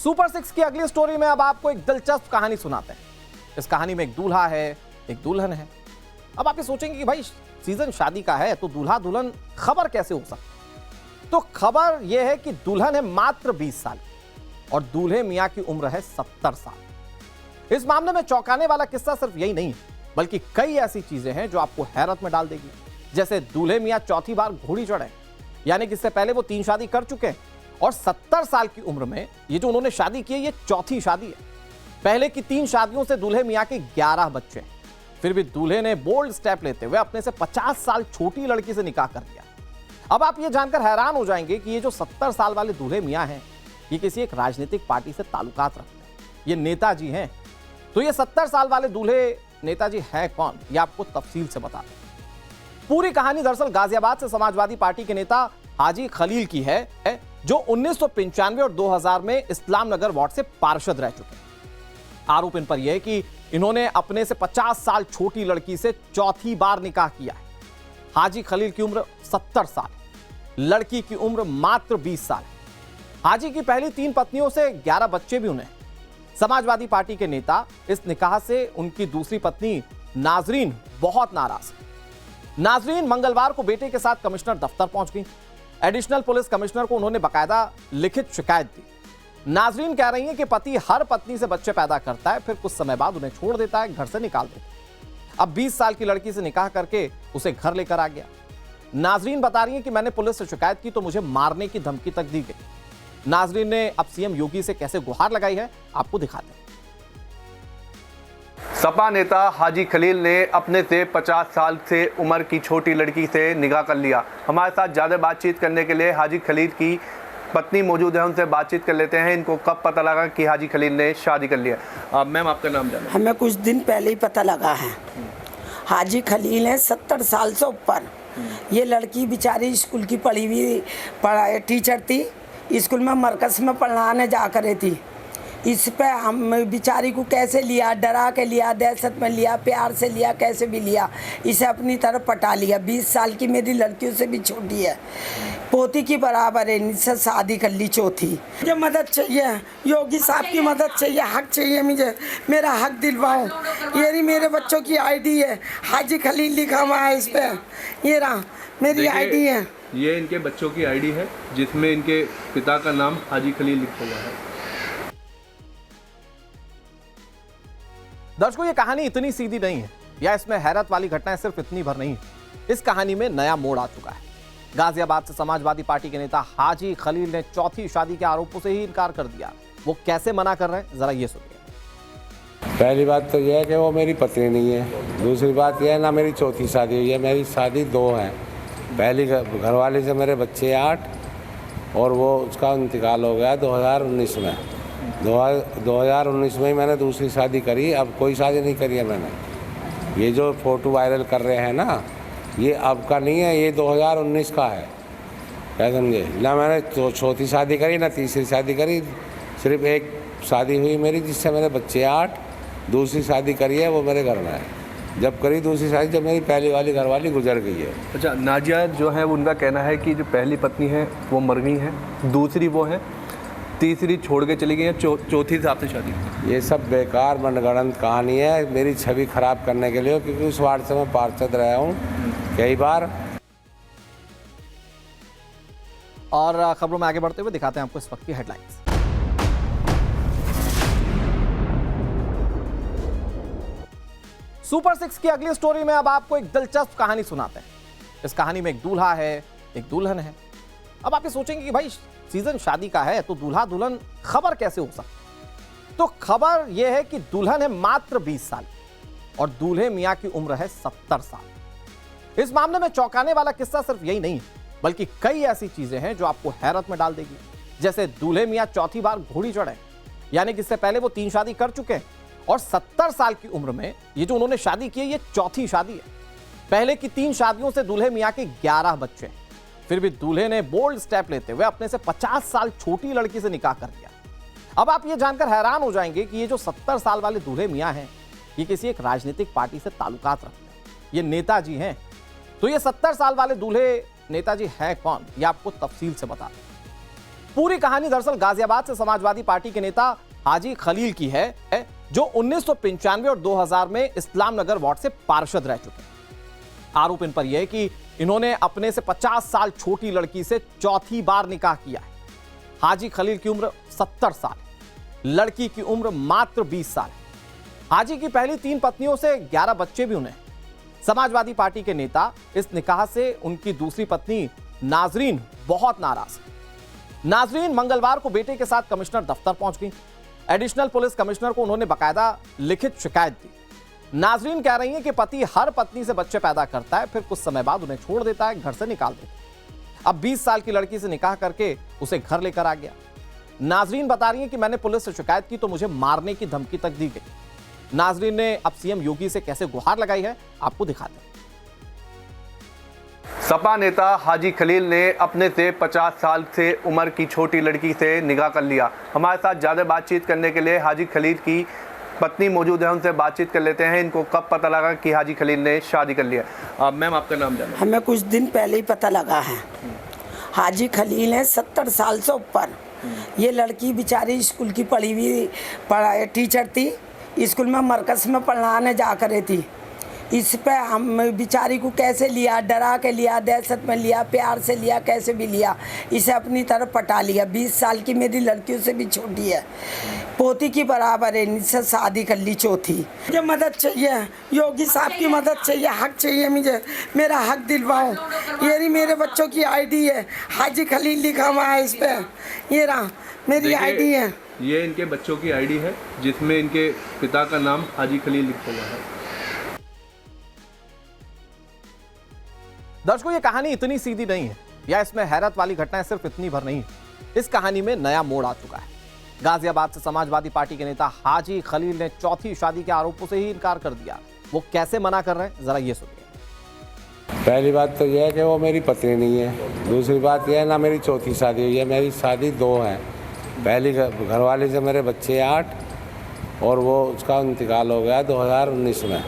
Super 6 की अगली story में अब आपको एक दिलचस्प कहानी सुनाते हैं। इस कहानी में एक दूल्हा है, एक दुल्हन है। अब आप ये सोचेंगे कि भाई सीजन शादी का है तो दूल्हा दुल्हन खबर कैसे हो सकती? तो खबर यह है कि दुल्हन है मात्र 20 साल और दूल्हे मियां की उम्र है 70 साल। इस मामले में चौंकाने वाला किस्सा सिर्फ यही नहीं बल्कि कई ऐसी चीजें हैं जो आपको हैरत में डाल देगी। जैसे दूल्हे मियां चौथी बार घोड़ी चढ़े, यानी कि इससे पहले वो 3 शादी कर चुके हैं और 70 साल की उम्र में ये जो उन्होंने शादी की है ये चौथी शादी है। पहले की 3 शादियों से दूल्हे मियां के 11 बच्चे हैं। फिर भी दूल्हे ने बोल्ड स्टेप लेते हुए अपने से 50 साल छोटी लड़की से निकाह कर लिया। अब आप ये जानकर हैरान हो जाएंगे कि ये जो 70 साल वाले दूल्हे मियां हैं ये किसी एक राजनीतिक पार्टी से ताल्लुकात रखते हैं, ये नेताजी हैं। तो ये 70 साल वाले दूल्हे नेताजी हैं कौन, ये आपको तफसील से बताते हैं। पूरी कहानी दरअसल गाजियाबाद से समाजवादी पार्टी के नेता हाजी खलील की है जो 1995 और 2000 में इस्लाम नगर वार्ड से पार्षद रह चुके हैं। आरोप इन पर यह है कि इन्होंने अपने से 50 साल छोटी लड़की से चौथी बार निकाह किया है। हाजी खलील की उम्र 70 साल, लड़की की उम्र मात्र 20 साल है। हाजी की पहली 3 पत्नियों से 11 बच्चे भी उन्हें। समाजवादी पार्टी के नेता इस निकाह से उनकी दूसरी पत्नी नाजरीन बहुत नाराज है। नाजरीन मंगलवार को बेटे के साथ कमिश्नर दफ्तर पहुंच गई। एडिशनल पुलिस कमिश्नर को उन्होंने बकायदा लिखित शिकायत दी। नाजरीन कह रही हैं कि पति हर पत्नी से बच्चे पैदा करता है, फिर कुछ समय बाद उन्हें छोड़ देता है, घर से निकाल देता है। अब 20 साल की लड़की से निकाह करके उसे घर लेकर आ गया। नाजरीन बता रही हैं कि मैंने पुलिस से शिकायत की तो मुझे मारने की धमकी तक दी गई। नाजरीन ने अब सीएम योगी से कैसे गुहार लगाई है आपको दिखाते हैं। सपा नेता हाजी खलील ने अपने से 50 साल से उम्र की छोटी लड़की से निकाह कर लिया। हमारे साथ ज़्यादा बातचीत करने के लिए हाजी खलील की पत्नी मौजूद है, उनसे बातचीत कर लेते हैं। इनको कब पता लगा कि हाजी खलील ने शादी कर लिया? मैम आपका नाम जाना? हमें कुछ दिन पहले ही पता लगा है। हाजी खलील है 70 साल से ऊपर। ये लड़की बेचारी स्कूल की पढ़ी हुई टीचर थी, स्कूल में मरकज़ में पढ़ाने जा कर थी। इस पे हम बेचारी को कैसे लिया, डरा के लिया, दहशत में लिया, प्यार से लिया, कैसे भी लिया, इसे अपनी तरफ पटा लिया। 20 साल की मेरी लड़कियों से भी छोटी है, पोती की बराबर है, इनसे शादी कर ली चौथी। मुझे मदद चाहिए, योगी साहब की मदद चाहिए, हक चाहिए मुझे, मेरा हक दिलवाओ। ये रही मेरे बच्चों की आईडी है, हाजी खलील लिखा हुआ है इस पर, ये रहा मेरी आईडी है। ये इनके बच्चों की आईडी है जिसमें इनके पिता का नाम हाजी खलील लिखा हुआ है। दर्शकों, ये कहानी इतनी सीधी नहीं है या इसमें हैरत वाली घटनाएं सिर्फ इतनी भर नहीं है। इस कहानी में नया मोड़ आ चुका है। गाजियाबाद से समाजवादी पार्टी के नेता हाजी खलील ने चौथी शादी के आरोपों से ही इनकार कर दिया। वो कैसे मना कर रहे हैं जरा ये सुनिए। पहली बात तो यह है कि वो मेरी पत्नी नहीं है। दूसरी बात यह है ना मेरी चौथी शादी हुई है, मेरी शादी 2 हैं। पहली घरवाली से मेरे बच्चे 8 और वो उसका इंतकाल हो गया 2019 में। 2019 में ही मैंने दूसरी शादी करी, अब कोई शादी नहीं करी है मैंने। ये जो फोटो वायरल कर रहे हैं ना, ये अब का नहीं है, ये 2019 का है, क्या समझे ना। मैंने तो चौथी शादी करी ना तीसरी शादी करी, सिर्फ एक शादी हुई मेरी जिससे मेरे बच्चे 8। दूसरी शादी करी है वो मेरे घर में है। जब करी दूसरी शादी जब मेरी पहली वाली घरवाली गुजर गई है। अच्छा, नाजिया जो है उनका कहना है कि जो पहली पत्नी है वो मर गई है, दूसरी वो है, तीसरी छोड़ के चली गई है, चौथी से आपसे शादी। ये सब बेकार मनगढ़ंत कहानी है मेरी छवि खराब करने के लिए, क्योंकि उस वार्ड से मैं पार्षद रहा हूँ कई बार। और खबरों में आगे बढ़ते हुए दिखाते हैं आपको इस वक्त की हेडलाइंस। सुपर 6 की अगली स्टोरी में अब आपको एक दिलचस्प कहानी सुनाते हैं। इस कहानी में एक दूल्हा है, एक दुल्हन है। अब आप ये सोचेंगे कि भाई सीजन शादी का है तो दूल्हा दुल्हन खबर कैसे हो सकती? तो खबर यह है कि दुल्हन है मात्र 20 साल और दूल्हे मियां की उम्र है 70 साल। इस मामले में चौंकाने वाला किस्सा सिर्फ यही नहीं बल्कि कई ऐसी चीजें हैं जो आपको हैरत में डाल देगी। जैसे दूल्हे मियां चौथी बार घोड़ी चढ़े, यानी कि इससे पहले वो 3 शादी कर चुके हैं और 70 साल की उम्र में ये जो उन्होंने शादी की है ये चौथी शादी है। पहले की 3 शादियों से दूल्हे मियां के 11 बच्चे हैं। फिर भी दूल्हे ने बोल्ड स्टेप लेते हुए अपने से 50 साल छोटी लड़की से निकाह कर लिया। अब आप ये जानकर हैरान हो जाएंगे कि ये जो 70 साल वाले दूल्हे मियां हैं ये किसी एक राजनीतिक पार्टी से ताल्लुकात रखते हैं, ये नेताजी हैं। तो ये 70 साल वाले दूल्हे नेताजी हैं कौन, ये आपको तफसील से बता दें। पूरी कहानी दरअसल गाजियाबाद से समाजवादी पार्टी के नेता हाजी खलील की है, जो 1995 और 2000 में इस्लाम नगर वार्ड से पार्षद रह चुके हैं। आरोप इन पर यह है कि इन्होंने अपने से 50 साल छोटी लड़की से चौथी बार निकाह किया है। हाजी खलील की उम्र 70 साल, लड़की की उम्र मात्र 20 साल है। हाजी की पहली 3 पत्नियों से 11 बच्चे भी उन्हें। समाजवादी पार्टी के नेता इस निकाह से उनकी दूसरी पत्नी नाजरीन बहुत नाराज है। नाजरीन मंगलवार को बेटे के साथ कमिश्नर दफ्तर पहुंच गई। एडिशनल पुलिस कमिश्नर को उन्होंने बकायदा लिखित शिकायत दी। नाजरीन कह रही हैं कि पति हर पत्नी से बच्चे पैदा करता है, फिर कुछ समय बाद उन्हें छोड़ देता है, घर से निकाल देता है। अब 20 साल की लड़की से निकाह करके उसे घर लेकर आ गया। नाजरीन बता रही हैं कि मैंने पुलिस से शिकायत की तो मुझे मारने की धमकी तक दी गई। नाजरीन ने अब सीएम योगी से कैसे गुहार लगाई है, आपको दिखाते हैं। सपा नेता हाजी खलील ने अपने से 50 साल से उम्र की छोटी लड़की से निकाह कर लिया। हमारे साथ ज़्यादा बातचीत करने के लिए हाजी खलील की पत्नी मौजूद है, उनसे बातचीत कर लेते हैं। इनको कब पता लगा कि हाजी खलील ने शादी कर लिया? मैम, आपका नाम जाना? हमें कुछ दिन पहले ही पता लगा है। हाजी खलील हैं 70 साल से ऊपर। ये लड़की बेचारी स्कूल की पढ़ी हुई टीचर थी, स्कूल में मरकज़ में पढ़ाने जा कर थी। इस पे हम बेचारी को कैसे लिया, डरा के लिया, दहशत में लिया, प्यार से लिया, कैसे भी लिया, इसे अपनी तरफ पटा लिया। 20 साल की मेरी लड़कियों से भी छोटी है, पोती की बराबर है, इनसे शादी कर ली चौथी। मुझे मदद चाहिए, योगी साहब की मदद चाहिए, हक चाहिए मुझे, मेरा हक दिलवाओ। ये मेरे बच्चों की आईडी है, हाजी खलील लिखा हुआ है इस पर, ये रहा मेरी आईडी है। ये इनके बच्चों की आईडी है जिसमें इनके पिता का नाम हाजी खलील लिखा हुआ है। दर्शकों, ये कहानी इतनी सीधी नहीं है, या इसमें हैरत वाली घटनाएं सिर्फ इतनी भर नहीं है। इस कहानी में नया मोड़ आ चुका है। गाजियाबाद से समाजवादी पार्टी के नेता हाजी खलील ने चौथी शादी के आरोपों से ही इनकार कर दिया। वो कैसे मना कर रहे हैं, जरा ये सुनिए। पहली बात तो यह है कि वो मेरी पत्नी नहीं है। दूसरी बात यह है ना, मेरी चौथी शादी हुई है। मेरी शादी 2 है। पहली घरवाली से मेरे बच्चे 8 और वो उसका इंतकाल हो गया 2019 में।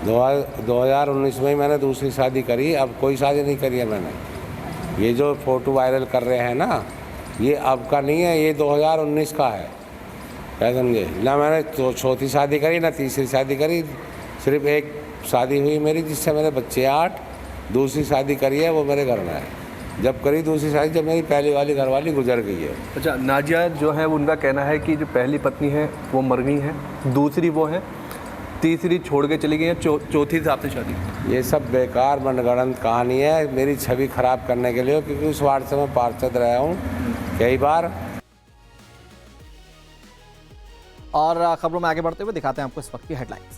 2019 में ही मैंने दूसरी शादी करी। अब कोई शादी नहीं करी है मैंने। ये जो फोटो वायरल कर रहे हैं ना, ये अब का नहीं है, ये 2019 का है। क्या समझे ना? मैंने तो चौथी शादी करी ना तीसरी शादी करी, सिर्फ एक शादी हुई मेरी जिससे मेरे बच्चे 8। दूसरी शादी करी है वो मेरे घर में है। जब करी दूसरी शादी, जब मेरी पहली वाली घरवाली गुजर गई है। अच्छा, नाजिया जो है उनका कहना है कि जो पहली पत्नी है वो मर गई है, दूसरी वो है, तीसरी छोड़ के चली गई है, चौथी से आपसे शादी। ये सब बेकार मनगढ़ंत कहानी है, मेरी छवि खराब करने के लिए, क्योंकि उस वार्ड से मैं पार्षद रहा हूँ कई बार। और खबरों में आगे बढ़ते हुए दिखाते हैं आपको इस वक्त की हेडलाइंस।